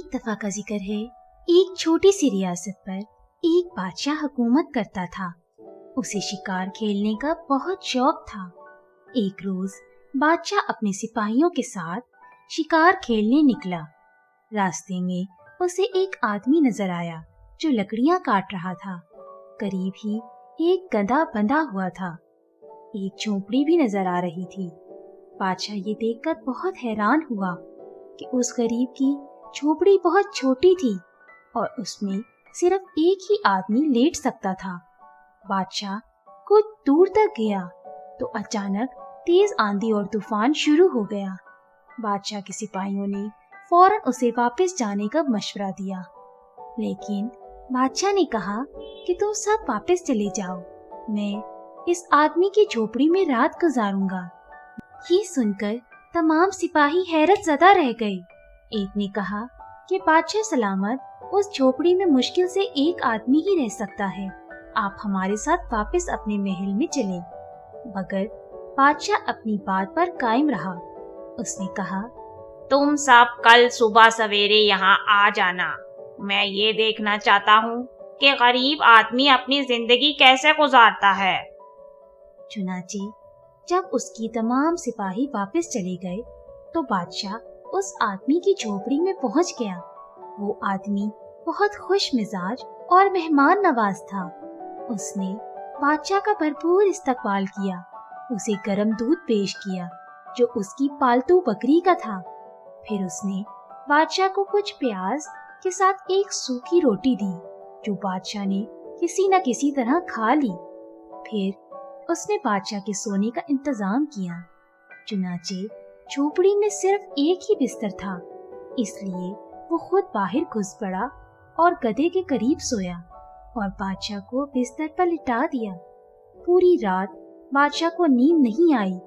एक दफा का जिक्र है, एक छोटी सी रियासत पर एक बादशाह हुकूमत करता था। उसे शिकार खेलने का बहुत शौक था। एक रोज बादशाह अपने सिपाहियों के साथ शिकार खेलने निकला। रास्ते में उसे एक आदमी नजर आया जो लकड़ियां काट रहा था। करीब ही एक गधा बंधा हुआ था। एक झोपड़ी भी नजर आ रही थी। बादशाह ये देखकर बहुत हैरान हुआ कि उस गरीब की झोपड़ी बहुत छोटी थी और उसमें सिर्फ एक ही आदमी लेट सकता था। बादशाह कुछ दूर तक गया तो अचानक तेज आंधी और तूफान शुरू हो गया। बादशाह के सिपाहियों ने फौरन उसे वापस जाने का मशवरा दिया, लेकिन बादशाह ने कहा कि तुम सब वापस चले जाओ, मैं इस आदमी की झोपड़ी में रात गुजारूंगा। ये सुनकर तमाम सिपाही हैरत ज़दा रह गए। एक ने कहा कि बादशाह सलामत उस झोपड़ी में मुश्किल से एक आदमी ही रह सकता है, आप हमारे साथ वापस अपने महल में चलें। मगर बादशाह अपनी बात पर कायम रहा। उसने कहा, तुम सब कल सुबह सवेरे यहाँ आ जाना। मैं ये देखना चाहता हूँ कि गरीब आदमी अपनी जिंदगी कैसे गुजारता है। चुनांचे जब उसकी तमाम सिपाही वापस चले गए तो बादशाह उस आदमी की झोपड़ी में पहुंच गया। वो आदमी बहुत खुश मिजाज और मेहमान नवाज था। उसने बादशाह का भरपूर इस्तकबाल किया, उसे गर्म दूध पेश किया जो उसकी पालतू बकरी का था। फिर उसने बादशाह को कुछ प्याज के साथ एक सूखी रोटी दी जो बादशाह ने किसी न किसी तरह खा ली। फिर उसने बादशाह के सोने का इंतजाम किया। चुनांचे झोपड़ी में सिर्फ एक ही बिस्तर था, इसलिए वो खुद बाहर घुस पड़ा और गधे के करीब सोया और बादशाह को बिस्तर पर लिटा दिया। पूरी रात बादशाह को नींद नहीं आई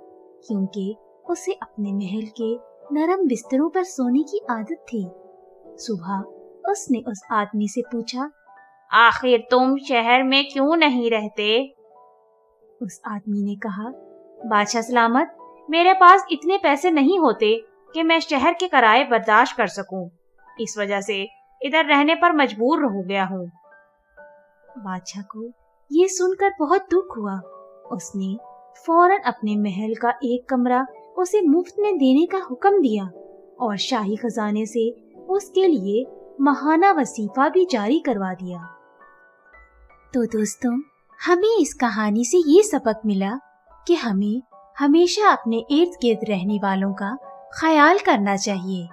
क्योंकि उसे अपने महल के नरम बिस्तरों पर सोने की आदत थी। सुबह उसने उस आदमी से पूछा, आखिर तुम शहर में क्यों नहीं रहते? उस आदमी ने कहा, बादशाह सलामत, मेरे पास इतने पैसे नहीं होते कि मैं शहर के किराए बर्दाश्त कर सकूं। इस वजह से इधर रहने पर मजबूर हो गया हूँ। बादशाह को ये सुनकर बहुत दुख हुआ। उसने फौरन अपने महल का एक कमरा उसे मुफ्त में देने का हुक्म दिया और शाही खजाने से उसके लिए महाना वसीफा भी जारी करवा दिया। तो दोस्तों, हमें इस कहानी से ये सबक मिला कि हमें हमेशा अपने इर्द गिर्द रहने वालों का ख्याल करना चाहिए।